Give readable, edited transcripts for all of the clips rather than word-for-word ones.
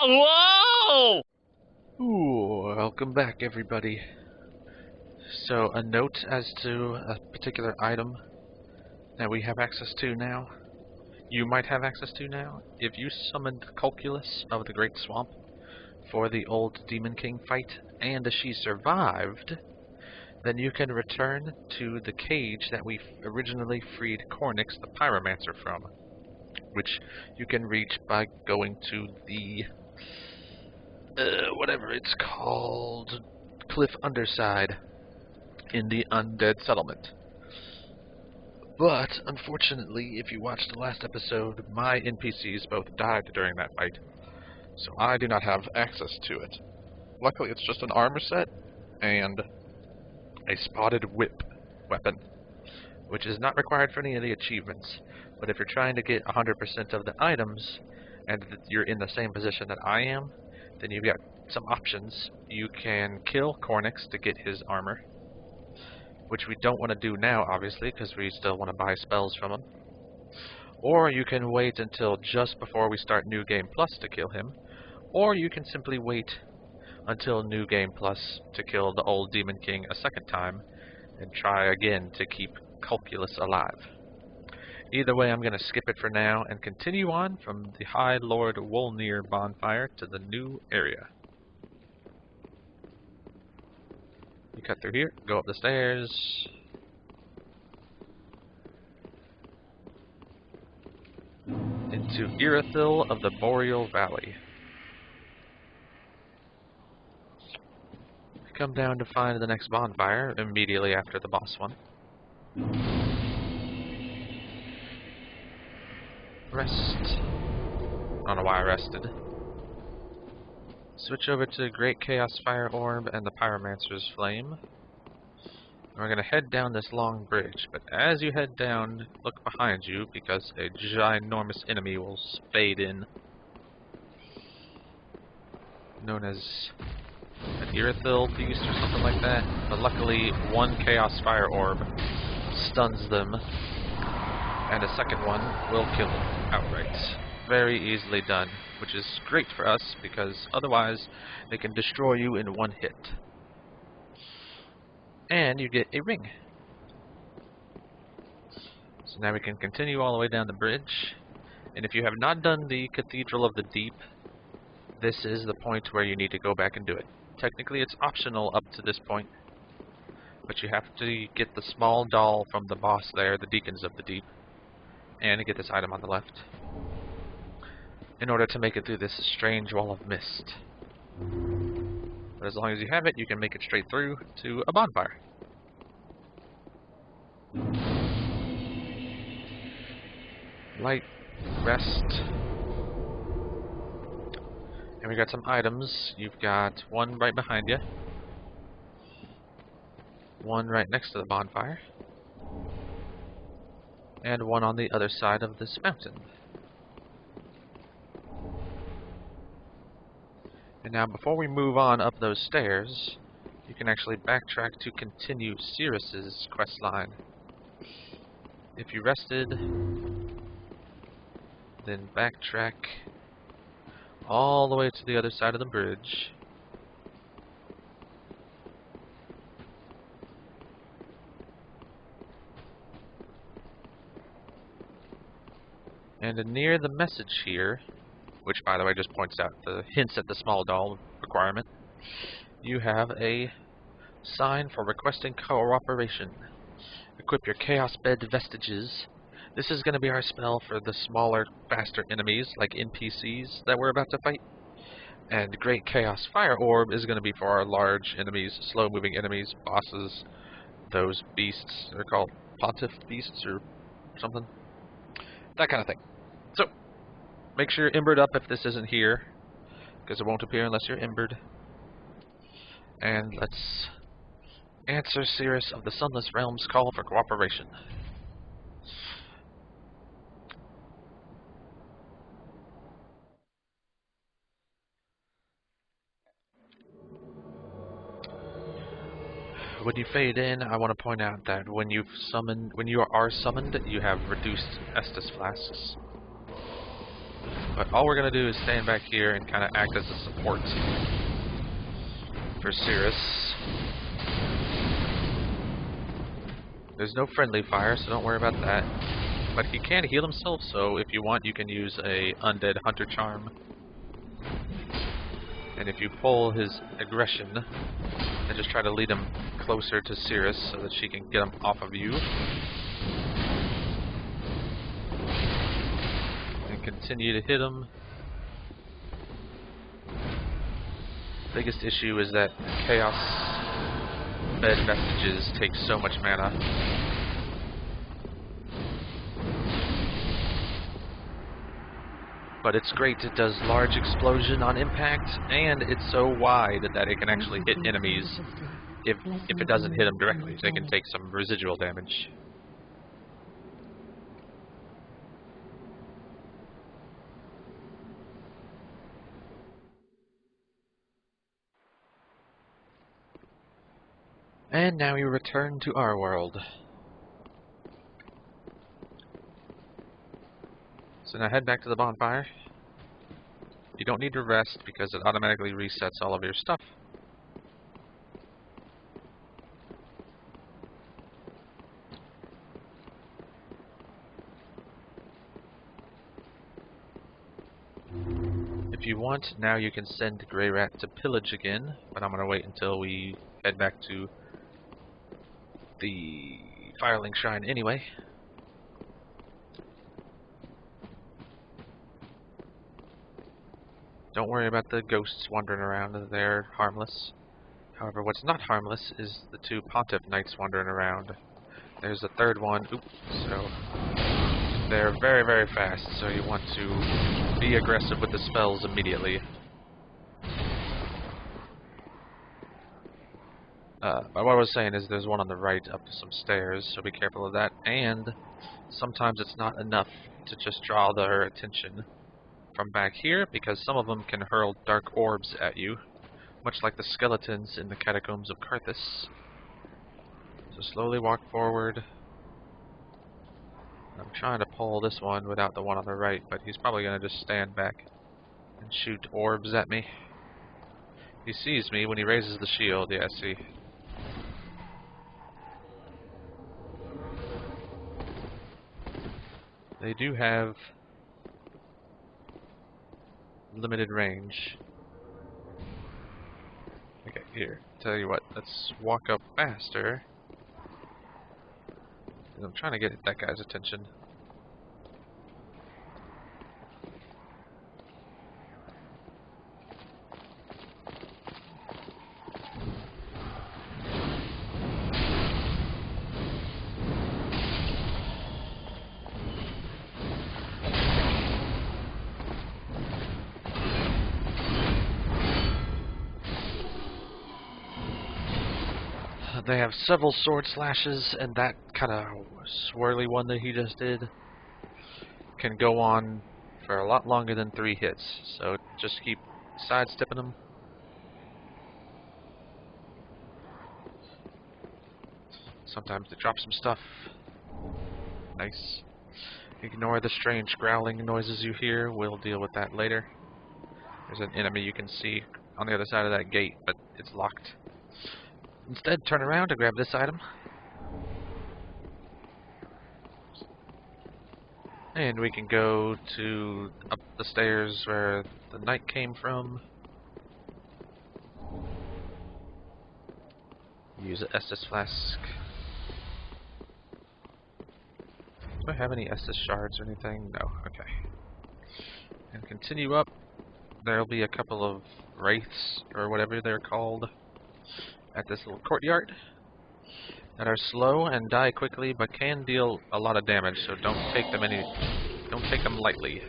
Whoa! Ooh, welcome back everybody. So a note as to a particular item that we have access to now. You might have access to now. If you summoned Calculus of the Great Swamp for the old Demon King fight, and she survived, then you can return to the cage that we originally freed Cornyx the Pyromancer from, which you can reach by going to the whatever it's called, cliff underside in the undead settlement. But unfortunately, if you watched the last episode, my NPCs both died during that fight, so I do not have access to it. Luckily, it's just an armor set and a spotted whip weapon, which is not required for any of the achievements. But if you're trying to get 100% of the items, and you're in the same position that I am, then you've got some options. You can kill Cornyx to get his armor, which we don't want to do now, obviously, because we still want to buy spells from him. Or you can wait until just before we start New Game Plus to kill him. Or you can simply wait until New Game Plus to kill the old Demon King a second time, and try again to keep Calculus alive. Either way, I'm going to skip it for now and continue on from the High Lord Wolnir bonfire to the new area. You cut through here, go up the stairs. Into Irithyll of the Boreal Valley. Come down to find the next bonfire immediately after the boss one. Rest. I don't know why I rested. Switch over to Great Chaos Fire Orb and the Pyromancer's Flame. We're going to head down this long bridge, but as you head down, look behind you because a ginormous enemy will fade in. Known as an Irithyll beast or something like that. But luckily, one Chaos Fire Orb stuns them, and a second one will kill them outright. Very easily done, which is great for us because otherwise they can destroy you in one hit. And you get a ring. So now we can continue all the way down the bridge. And if you have not done the Cathedral of the Deep, this is the point where you need to go back and do it. Technically it's optional up to this point, but you have to get the small doll from the boss there, the Deacons of the Deep, and get this item on the left, in order to make it through this strange wall of mist. But as long as you have it, you can make it straight through to a bonfire. Light, rest. And we got some items. You've got one right behind you, one right next to the bonfire, and one on the other side of this mountain. And now before we move on up those stairs, you can actually backtrack to continue Cirrus's quest line. If you rested, then backtrack all the way to the other side of the bridge. And near the message here, which by the way just points out the hints at the small doll requirement, you have a sign for requesting cooperation. Equip your Chaos Bed Vestiges. This is going to be our spell for the smaller, faster enemies, like NPCs that we're about to fight. And Great Chaos Fire Orb is going to be for our large enemies, slow-moving enemies, bosses, those beasts. They're called Pontiff Beasts or something. That kind of thing. So, make sure you're embered up if this isn't here, because it won't appear unless you're embered. And let's answer Cirrus of the Sunless Realm's call for cooperation. When you fade in, I want to point out that when you are summoned, you have reduced Estus flasks. But all we're going to do is stand back here and kind of act as a support for Cirrus. There's no friendly fire, so don't worry about that. But he can heal himself, so if you want, you can use a Undead Hunter Charm. And if you pull his aggression, then just try to lead him closer to Cirrus so that she can get him off of you. And continue to hit him. Biggest issue is that Chaos Bed Vestiges take so much mana. But it's great, it does large explosion on impact, and it's so wide that it can actually hit enemies if it doesn't hit them directly. They can take some residual damage. And now we return to our world. So now head back to the bonfire. You don't need to rest because it automatically resets all of your stuff. If you want, now you can send Grey Rat to pillage again, but I'm going to wait until we head back to the Firelink Shrine anyway. Don't worry about the ghosts wandering around, they're harmless. However, what's not harmless is the two Pontiff Knights wandering around. There's a third one, oops, so they're very, very fast, so you want to be aggressive with the spells immediately. But what I was saying is there's one on the right up to some stairs, so be careful of that. And sometimes it's not enough to just draw their attention from back here, because some of them can hurl dark orbs at you, much like the skeletons in the catacombs of Carthus. So slowly walk forward. I'm trying to pull this one without the one on the right, but he's probably going to just stand back and shoot orbs at me. He sees me when he raises the shield, yeah, see. They do have limited range. Okay, here, tell you what, let's walk up faster. I'm trying to get that guy's attention. They have several sword slashes, and that kind of swirly one that he just did can go on for a lot longer than 3 hits. So just keep sidestepping them. Sometimes they drop some stuff. Nice. Ignore the strange growling noises you hear. We'll deal with that later. There's an enemy you can see on the other side of that gate, but it's locked. Instead, turn around to grab this item. And we can go to up the stairs where the knight came from. Use an Estus flask. Do I have any Estus shards or anything? No. Okay. And continue up. There'll be a couple of wraiths, or whatever they're called, at this little courtyard that are slow and die quickly, but can deal a lot of damage. So don't take them lightly,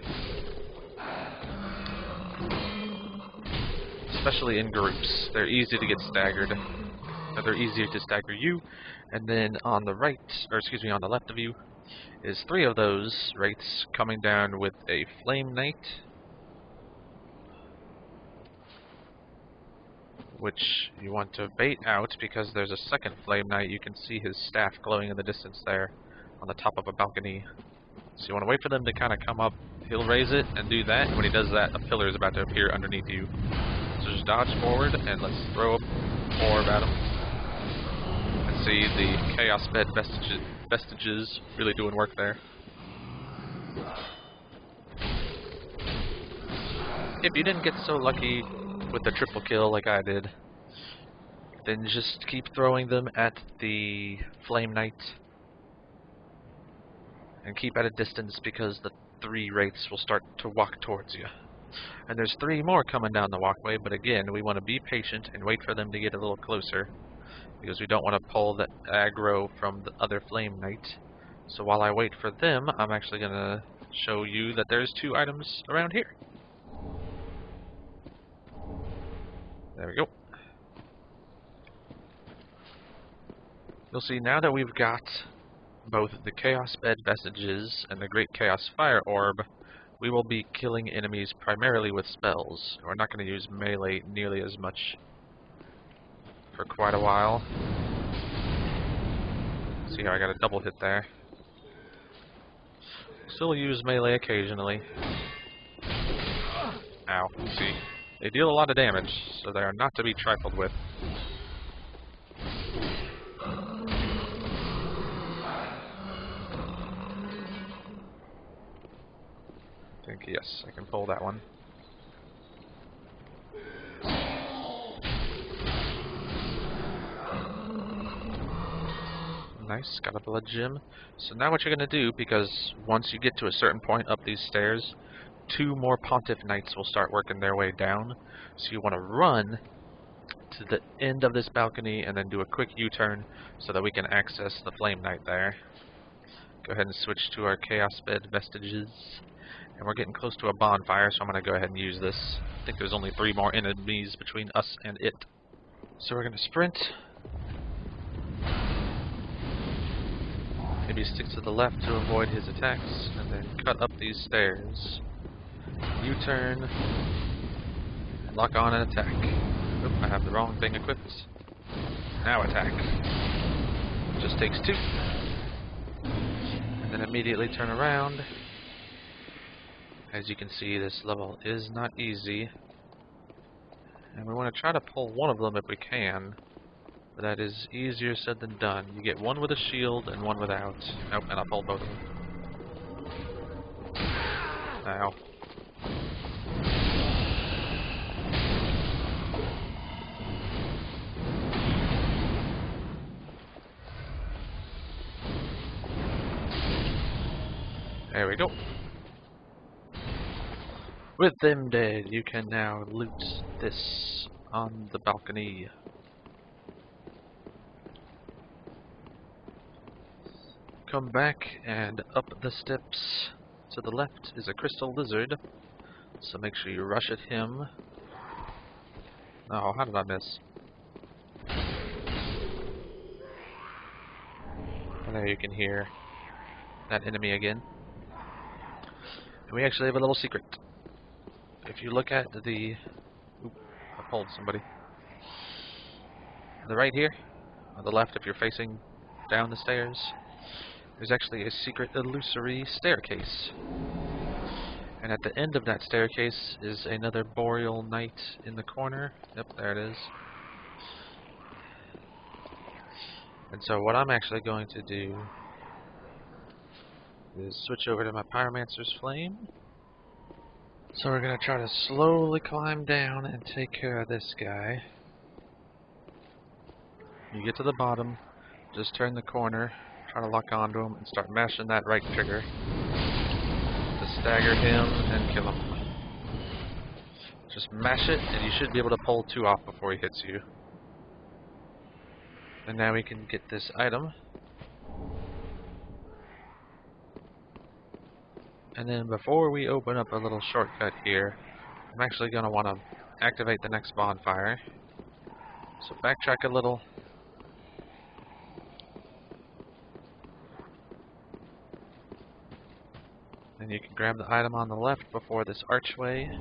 especially in groups. They're easy to get staggered. They're easier to stagger you. And then on the right, or excuse me, on the left of you, is 3 of those wraiths coming down with a flame knight, which you want to bait out because there's a second flame knight. You can see his staff glowing in the distance there on the top of a balcony. So you want to wait for them to kind of come up he'll raise it and do that, and when he does that, a pillar is about to appear underneath you. So just dodge forward, and let's throw a orb at him. And see the Chaos Bed vestiges really doing work there. If you didn't get so lucky with the triple kill like I did, then just keep throwing them at the Flame Knight. And keep at a distance because the 3 wraiths will start to walk towards you. And there's 3 more coming down the walkway, but again, we want to be patient and wait for them to get a little closer, because we don't want to pull the aggro from the other Flame Knight. So while I wait for them, I'm actually going to show you that there's 2 items around here. There we go. You'll see now that we've got both the Chaos Bed Vestiges and the Great Chaos Fire Orb, we will be killing enemies primarily with spells. We're not going to use melee nearly as much for quite a while. See how I got a double hit there. Still use melee occasionally. Ow, see. They deal a lot of damage, so they are not to be trifled with. I think, yes, I can pull that one. Nice, got a blood gem. So now what you're going to do, because once you get to a certain point up these stairs, 2 more Pontiff Knights will start working their way down. So you want to run to the end of this balcony and then do a quick U-turn so that we can access the Flame Knight there. Go ahead and switch to our Chaos Bed Vestiges. And we're getting close to a bonfire, so I'm going to go ahead and use this. I think there's only 3 more enemies between us and it. So we're going to sprint. Maybe stick to the left to avoid his attacks, and then cut up these stairs. U-turn, and lock on and attack. Oop, I have the wrong thing equipped. Now attack. Just takes 2. And then immediately turn around. As you can see, this level is not easy. And we want to try to pull one of them if we can. But that is easier said than done. You get one with a shield and one without. Nope, and I pulled both of them. Ow. There we go. With them dead, you can now loot this on the balcony. Come back and up the steps to the left is a crystal lizard, so make sure you rush at him. Oh, how did I miss? And there you can hear that enemy again. And we actually have a little secret. If you look at the... Oop, I pulled somebody. On the right here, on the left if you're facing down the stairs, there's actually a secret illusory staircase. And at the end of that staircase is another Boreal Knight in the corner. Yep, there it is. And so what I'm actually going to do is switch over to my Pyromancer's Flame. So we're going to try to slowly climb down and take care of this guy. You get to the bottom, just turn the corner, try to lock onto him, and start mashing that right trigger to stagger him and kill him. Just mash it, and you should be able to pull 2 off before he hits you. And now we can get this item. And then before we open up a little shortcut here, I'm actually going to want to activate the next bonfire. So backtrack a little. And you can grab the item on the left before this archway.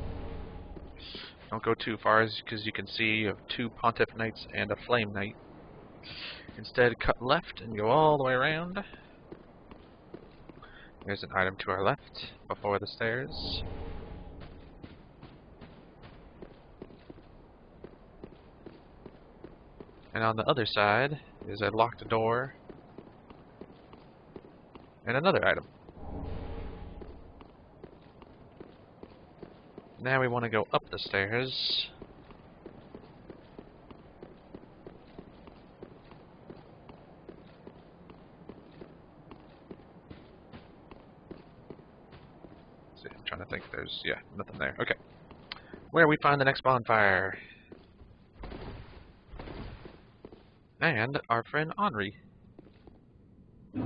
Don't go too far, because you can see you have 2 Pontiff Knights and a Flame Knight. Instead, cut left and go all the way around. There's an item to our left, before the stairs. And on the other side is a locked door and another item. Now we want to go up the stairs. See, I'm trying to think. There's, yeah, nothing there. Okay. Where we find the next bonfire. And our friend Henri. So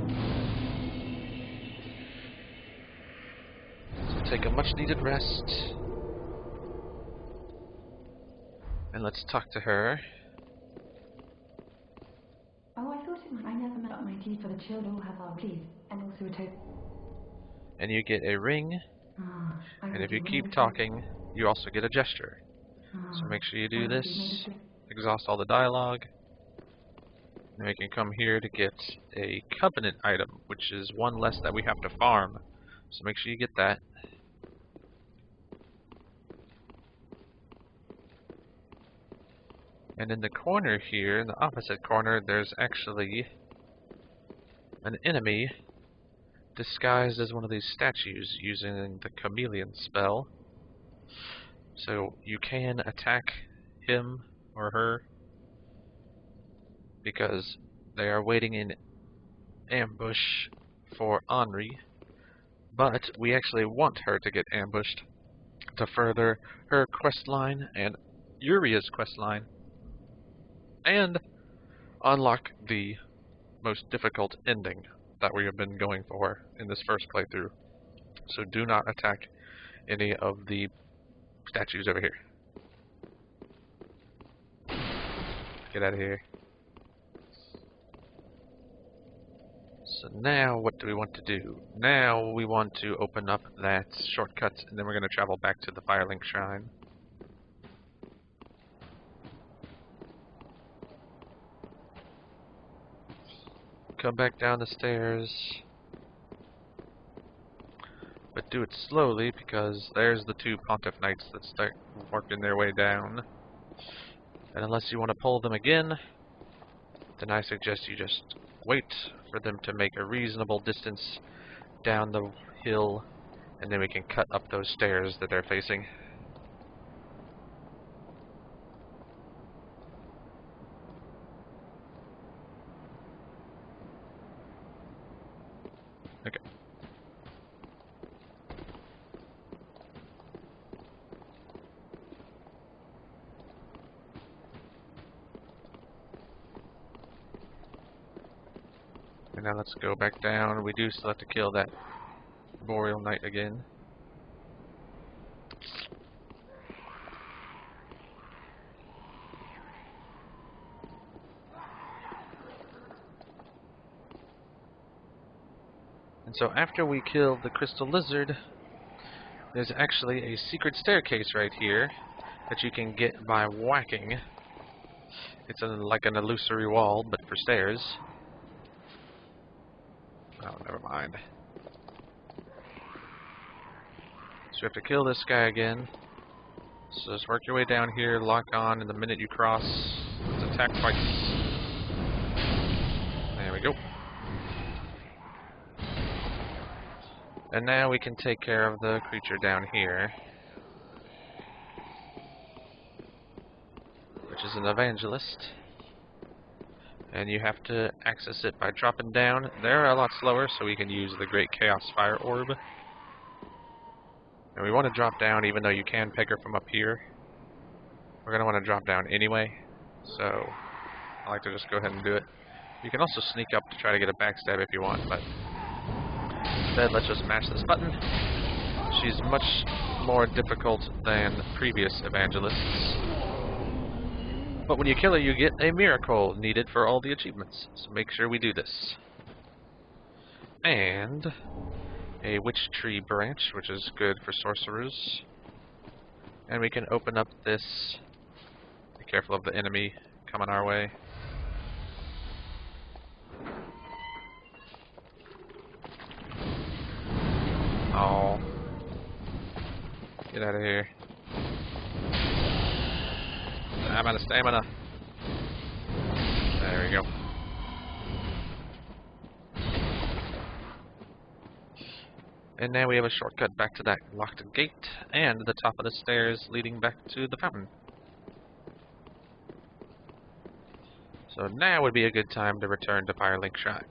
take a much needed rest. And let's talk to her. Oh, I thought it might. I never met up my tea for the children all have our please. And also a token. And you get a ring. And if you keep talking, you also get a gesture. So make sure you do this. Exhaust all the dialogue. And we can come here to get a covenant item, which is one less that we have to farm. So make sure you get that. And in the corner here, in the opposite corner, there's actually an enemy disguised as one of these statues using the chameleon spell. So you can attack him or her because they are waiting in ambush for Henri, but we actually want her to get ambushed to further her quest line and Uria's quest line and unlock the most difficult ending that we have been going for in this first playthrough. So do not attack any of the statues over here. Get out of here. So now what do we want to do? Now we want to open up that shortcut, and then we're going to travel back to the Firelink Shrine. Come back down the stairs. But do it slowly, because there's the two Pontiff Knights that start working their way down. And unless you want to pull them again, then I suggest you just wait for them to make a reasonable distance down the hill, and then we can cut up those stairs that they're facing. Okay. And now let's go back down. We do still have to kill that Boreal Knight again. And so after we kill the Crystal Lizard, there's actually a secret staircase right here that you can get by whacking. It's like an illusory wall, but for stairs. Oh, never mind. So you have to kill this guy again. So just work your way down here, lock on, and the minute you cross, let's attack twice. There we go. And now we can take care of the creature down here, which is an evangelist. And you have to access it by dropping down. They're a lot slower, so we can use the Great Chaos Fire Orb. And we want to drop down even though you can peg her from up here. We're going to want to drop down anyway, so I like to just go ahead and do it. You can also sneak up to try to get a backstab if you want, but instead let's just mash this button. She's much more difficult than previous evangelists. But when you kill her, you get a miracle needed for all the achievements. So make sure we do this. And a witch tree branch, which is good for sorcerers. And we can open up this. Be careful of the enemy coming our way. Oh. Get out of here. I'm out of stamina. There we go. And now we have a shortcut back to that locked gate and the top of the stairs leading back to the fountain. So now would be a good time to return to Firelink Shrine.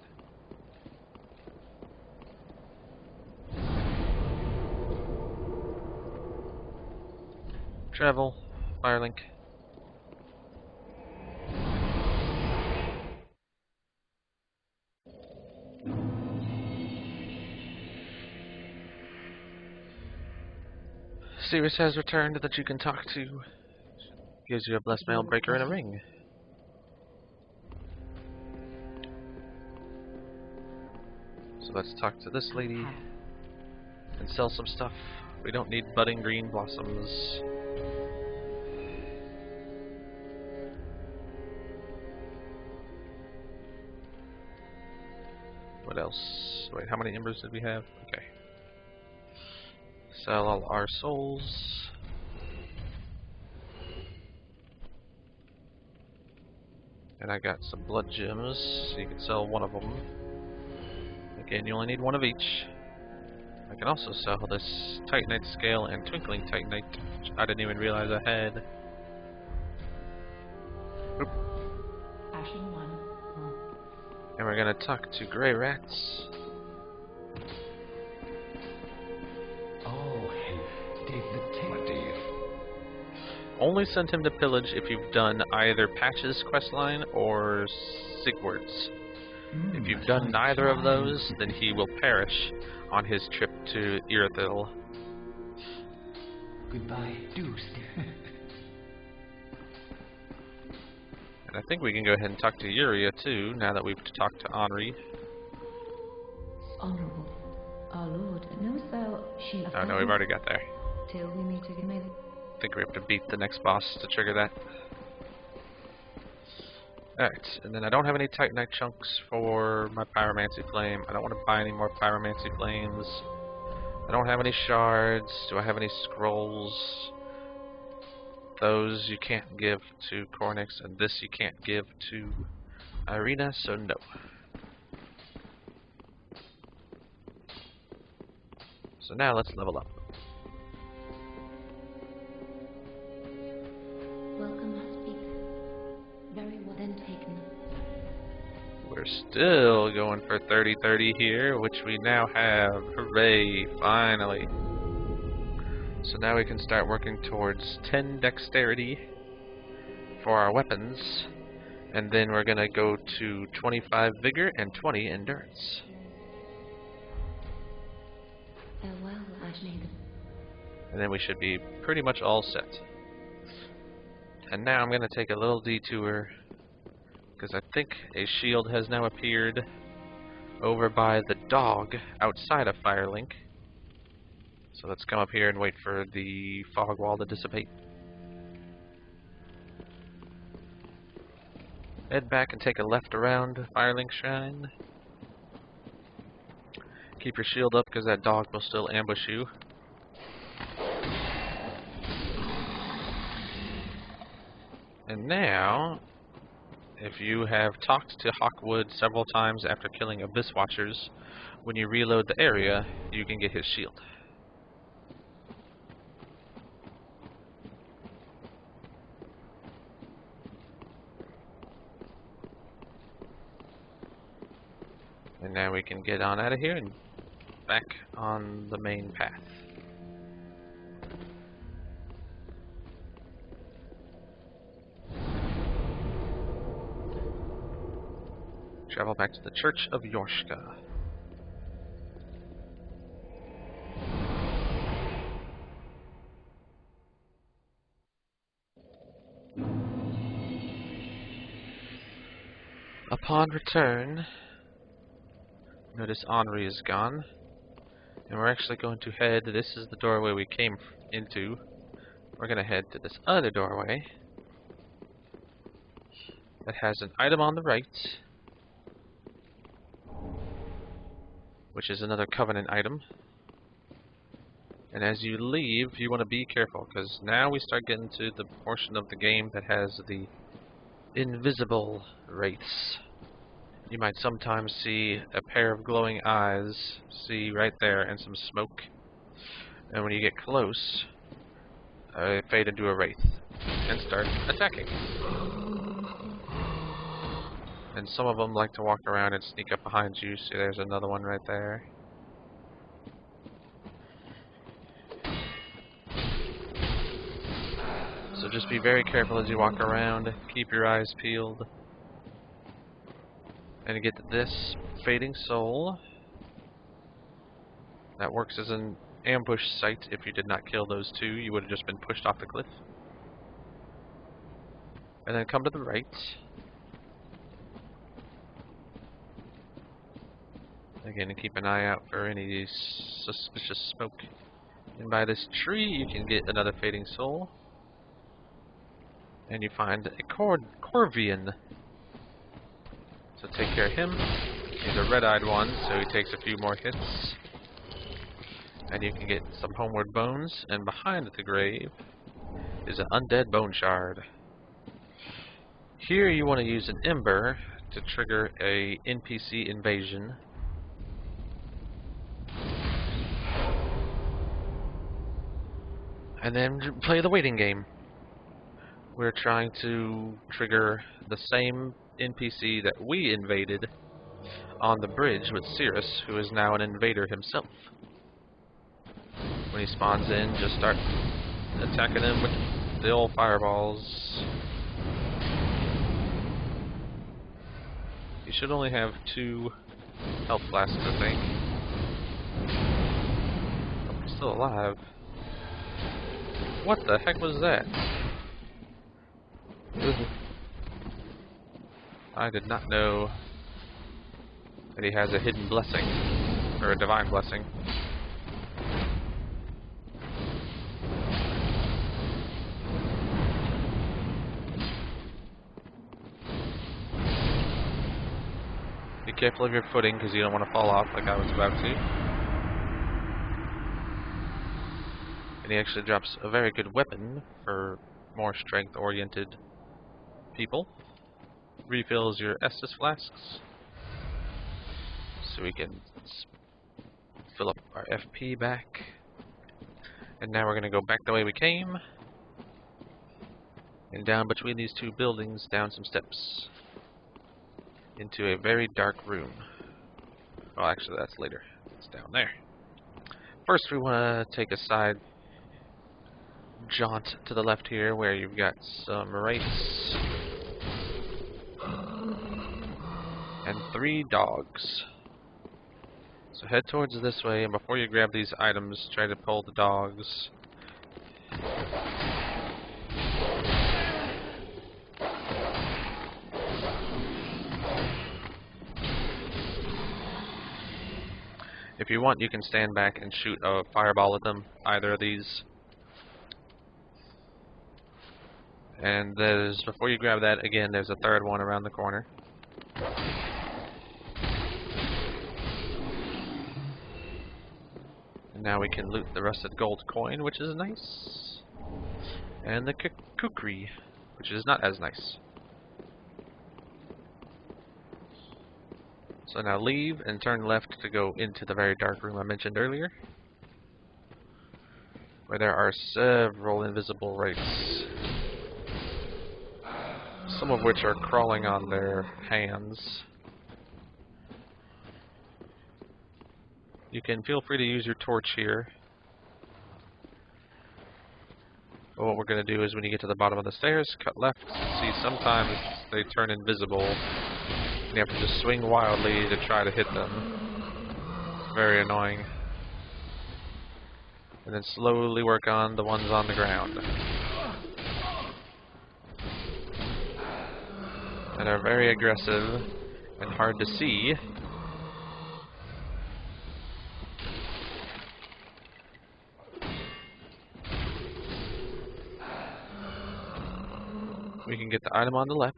Travel, Firelink. Sirius has returned that you can talk to. Gives you a blessed mail breaker and a ring. So let's talk to this lady and sell some stuff. We don't need budding green blossoms. What else? Wait, how many embers did we have? Okay. Sell all our souls. And I got some blood gems, so you can sell one of them. Again, you only need one of each. I can also sell this Titanite scale and twinkling Titanite, which I didn't even realize I had. Oop. Ashen one. And we're gonna talk to Grey Rats. Oh, did the detective. Only send him to pillage if you've done either Patch's questline or Sigward's. If you've done neither of those, then he will perish on his trip to Irithyll. Goodbye, Deuce. And I think we can go ahead and talk to Yuria too, now that we've talked to Henri. Honorable. Our lord knows thou she. Oh no, we've already got there. Till we meet again. I think we have to beat the next boss to trigger that. Alright, and then I don't have any Titanite chunks for my Pyromancy Flame. I don't want to buy any more Pyromancy Flames. I don't have any shards. Do I have any scrolls? Those you can't give to Cornix, and this you can't give to Irina, so no. So now let's level up. Welcome, I speak. Very well then taken. We're still going for 30-30 here, which we now have. Hooray, finally. So now we can start working towards 10 dexterity for our weapons, and then we're going to go to 25 vigor and 20 endurance. Farewell, Ashnaden. And then we should be pretty much all set. And now I'm going to take a little detour, because I think a shield has now appeared over by the dog outside of Firelink. So let's come up here and wait for the fog wall to dissipate. Head back and take a left around Firelink Shrine. Keep your shield up because that dog will still ambush you. And now, if you have talked to Hawkwood several times after killing Abyss Watchers, when you reload the area, you can get his shield. And now we can get on out of here and back on the main path. Travel back to the Church of Yorshka. Upon return, notice Henri is gone, and we're actually going to head, this is the doorway we came into, we're going to head to this other doorway that has an item on the right, which is another Covenant item. And as you leave, you want to be careful, because now we start getting to the portion of the game that has the invisible wraiths. You might sometimes see a pair of glowing eyes, see right there, and some smoke. And when you get close, they fade into a wraith and start attacking. And some of them like to walk around and sneak up behind you. See, there's another one right there. So just be very careful as you walk around. Keep your eyes peeled. And you get this fading soul. That works as an ambush site. If you did not kill those two, you would have just been pushed off the cliff. And then come to the right. Again, keep an eye out for any suspicious smoke. And by this tree, you can get another fading soul. And you find a Corvian. So take care of him. He's a red-eyed one, so he takes a few more hits. And you can get some homeward bones. And behind the grave is an undead bone shard. Here you want to use an ember to trigger a NPC invasion. And then play the waiting game. We're trying to trigger the same NPC that we invaded on the bridge with Cirrus, who is now an invader himself. When he spawns in, just start attacking him with the old fireballs. You should only have 2 health flasks, I think. Oh, he's still alive. What the heck was that? I did not know that he has a hidden blessing, or a divine blessing. Be careful of your footing, because you don't want to fall off like I was about to. And he actually drops a very good weapon for more strength-oriented people. Refills your Estus flasks, so we can fill up our FP back. And now we're going to go back the way we came, and down between these 2 buildings, down some steps, into a very dark room. Well, actually, that's later. It's down there. First, we want to take a side jaunt to the left here, where you've got some wraiths and 3 dogs. So head towards this way, and before you grab these items, try to pull the dogs. If you want, you can stand back and shoot a fireball at them, either of these. And there's, before you grab that, again, there's a 3rd one around the corner. And now we can loot the rusted gold coin, which is nice. And the kukri, which is not as nice. So now leave and turn left to go into the very dark room I mentioned earlier, where there are several invisible wraiths. Some of which are crawling on their hands. You can feel free to use your torch here. But what we're going to do is when you get to the bottom of the stairs, cut left. See, sometimes they turn invisible. And you have to just swing wildly to try to hit them. It's very annoying. And then slowly work on the ones on the ground. And are very aggressive and hard to see. We can get the item on the left.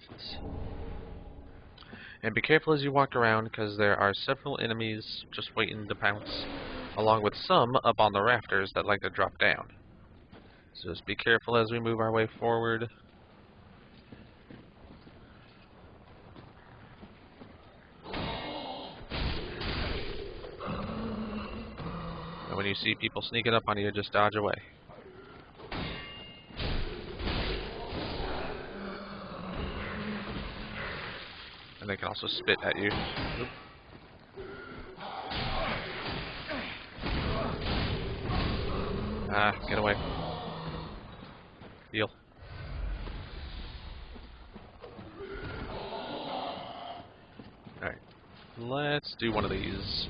And be careful as you walk around, because there are several enemies just waiting to pounce. along with some up on the rafters that like to drop down. So just be careful as we move our way forward. And when you see people sneaking up on you, just dodge away. And they can also spit at you. Oop. Ah, get away. Heal. Alright. Let's do one of these.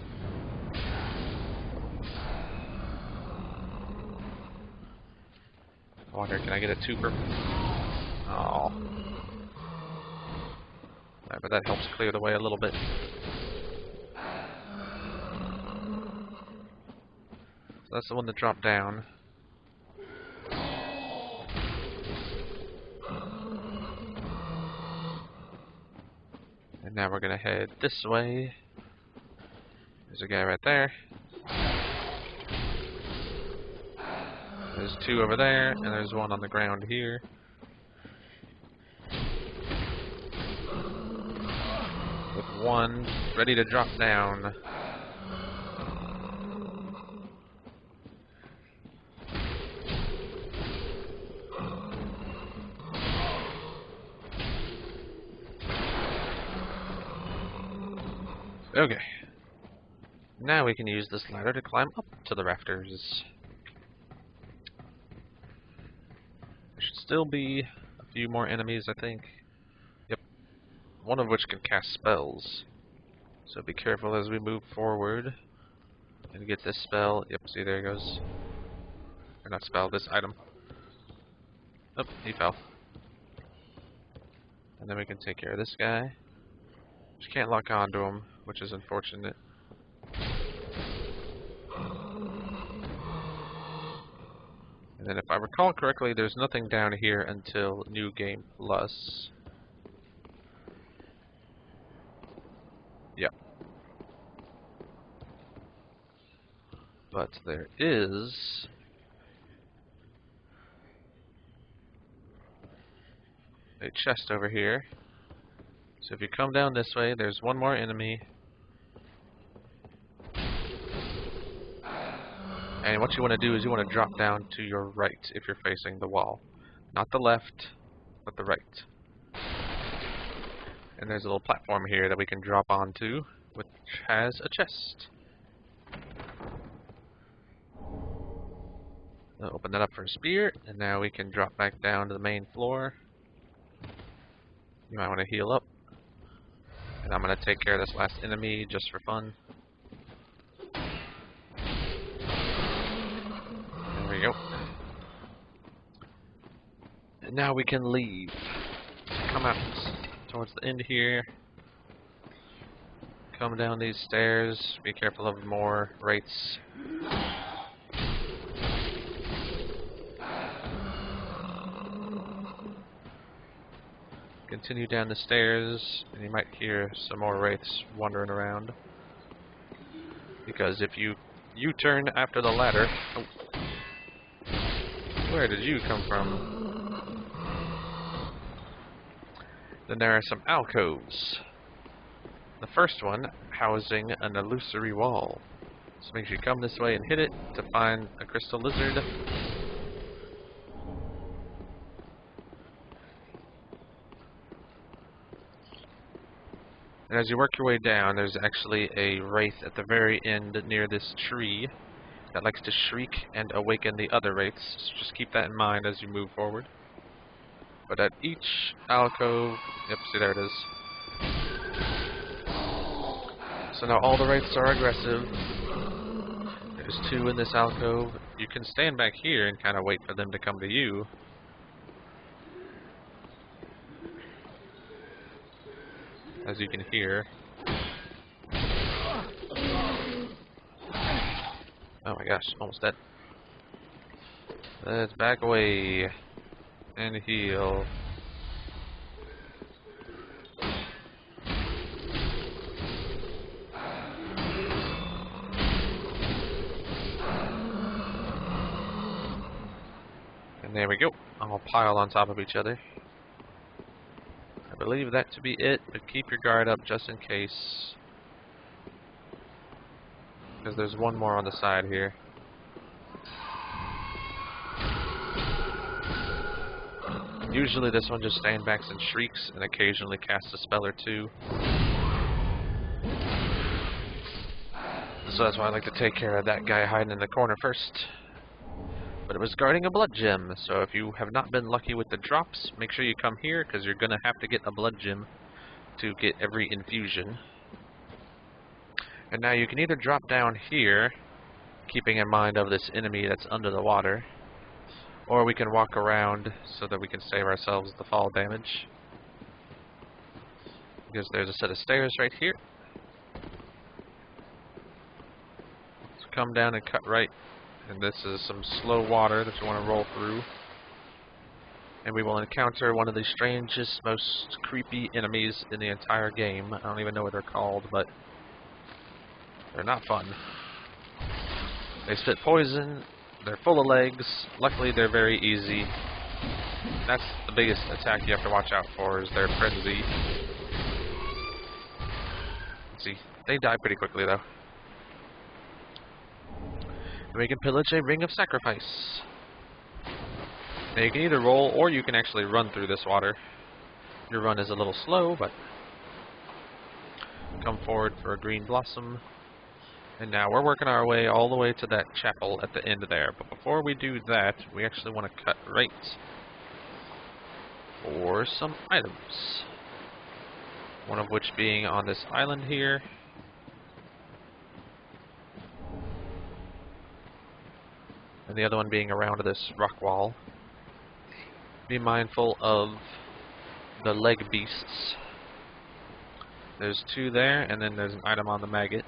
I wonder, can I get a twofer? Oh. Alright, but that helps clear the way a little bit. So that's the one that dropped down. And now we're gonna head this way. There's a guy right there. There's two over there, and there's one on the ground here. With one ready to drop down. Okay. Now we can use this ladder to climb up to the rafters. There should still be a few more enemies, I think. Yep. One of which can cast spells. So be careful as we move forward. And get this spell. Yep, see, there it goes. Or not spell, this item. Oh, he fell. And then we can take care of this guy. Just can't lock onto him, which is unfortunate. And then if I recall correctly, there's nothing down here until New Game Plus. Yep. But there is a chest over here. So if you come down this way, there's one more enemy. And what you want to do is you want to drop down to your right if you're facing the wall. Not the left, but the right. And there's a little platform here that we can drop onto, which has a chest. I'll open that up for a spear, and now we can drop back down to the main floor. You might want to heal up. And I'm going to take care of this last enemy just for fun. There we go. And now we can leave. Come out towards the end here. Come down these stairs. Be careful of more wraiths. Continue down the stairs, and you might hear some more wraiths wandering around. Because if you U-turn after the ladder... Oh. Where did you come from? Then there are some alcoves. The first one housing an illusory wall. So make sure you come this way and hit it to find a crystal lizard. And as you work your way down, there's actually a wraith at the very end near this tree that likes to shriek and awaken the other wraiths. So just keep that in mind as you move forward. But at each alcove... Yep, see, there it is. So now all the wraiths are aggressive. There's two in this alcove. You can stand back here and kind of wait for them to come to you. As you can hear. Oh my gosh, almost dead. Let's back away and heal. There we go. All piled on top of each other. I believe that to be it, but keep your guard up just in case. Because there's one more on the side here. Usually this one just standbacks and shrieks and occasionally casts a spell or two. So that's why I like to take care of that guy hiding in the corner first. But it was guarding a blood gem, so if you have not been lucky with the drops, make sure you come here, because you're going to have to get a blood gem to get every infusion. And now you can either drop down here, keeping in mind of this enemy that's under the water, or we can walk around so that we can save ourselves the fall damage. Because there's a set of stairs right here. So come down and cut right. And this is some slow water that you want to roll through. And we will encounter one of the strangest, most creepy enemies in the entire game. I don't even know what they're called, but they're not fun. They spit poison, they're full of legs. Luckily they're very easy. That's the biggest attack you have to watch out for, is their frenzy. Let's see, they die pretty quickly though. We can pillage a ring of sacrifice. Now you can either roll or you can actually run through this water. Your run is a little slow, but come forward for a green blossom. And now we're working our way all the way to that chapel at the end there. But before we do that, we actually want to cut right for some items. One of which being on this island here. And the other one being around this rock wall. Be mindful of the leg beasts. There's two there, and then there's an item on the maggot.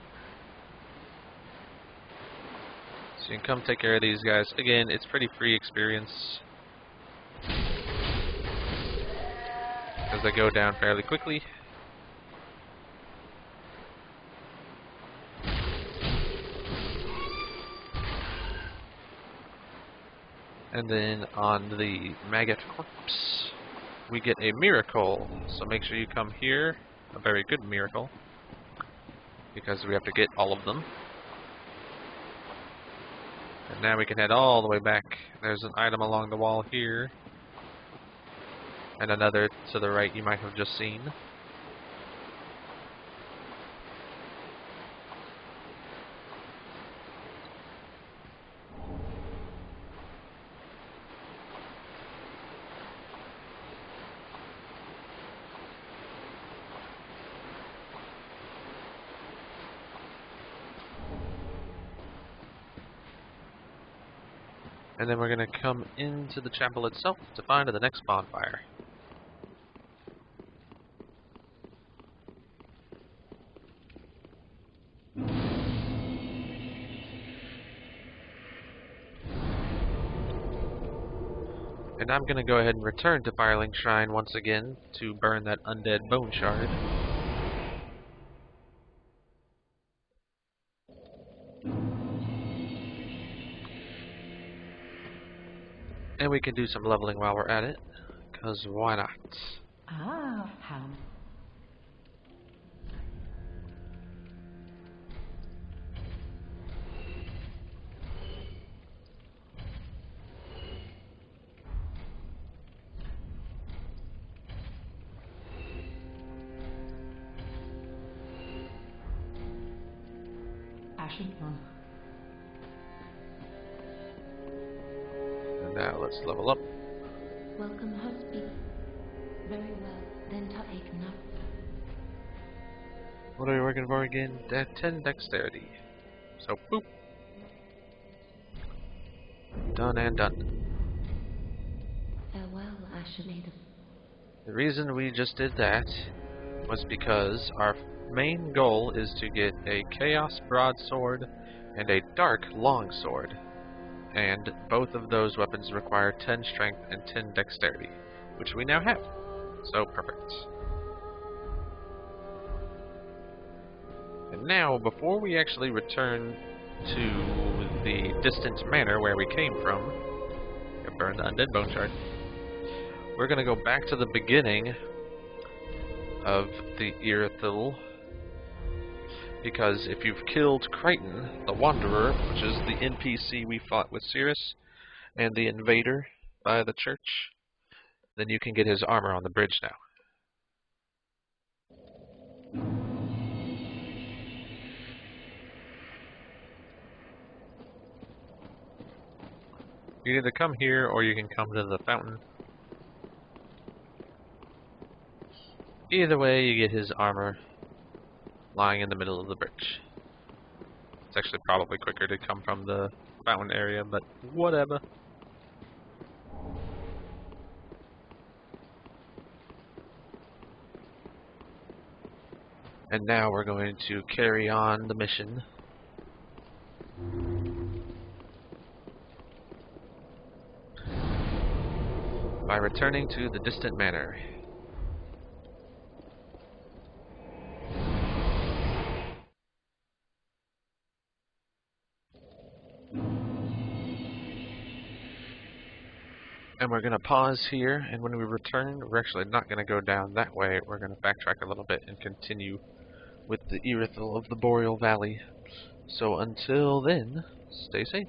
So you can come take care of these guys. Again, it's pretty free experience, as they go down fairly quickly. And then on the maggot corpse, we get a miracle. So make sure you come here. A very good miracle, because we have to get all of them. And now we can head all the way back. There's an item along the wall here. And another to the right you might have just seen. And then we're going to come into the chapel itself to find the next bonfire. And I'm going to go ahead and return to Firelink Shrine once again to burn that undead bone shard. And we can do some leveling while we're at it, because why not? Ah, how? Ashen one. Now let's level up. Welcome, husband. Very well. Then take enough. What are we working for again? 10 dexterity. So, boop. Done and done. Farewell, Ashen. The reason we just did that was because our main goal is to get a Chaos Broadsword and a Dark Longsword. And both of those weapons require 10 strength and 10 dexterity, which we now have. So, perfect. And now, before we actually return to the distant manor where we came from, we have burn the undead bone shard. We're gonna go back to the beginning of the Irithyll, because if you've killed Creighton the Wanderer, which is the NPC we fought with Cirrus, and the invader by the church, then you can get his armor on the bridge now. You can either come here or you can come to the fountain. Either way, you get his armor lying in the middle of the bridge. It's actually probably quicker to come from the fountain area, but whatever. And now we're going to carry on the mission. By returning to the distant manor. And we're going to pause here, and when we return, we're actually not going to go down that way. We're going to backtrack a little bit and continue with the Irithyll of the Boreal Valley. So until then, stay safe.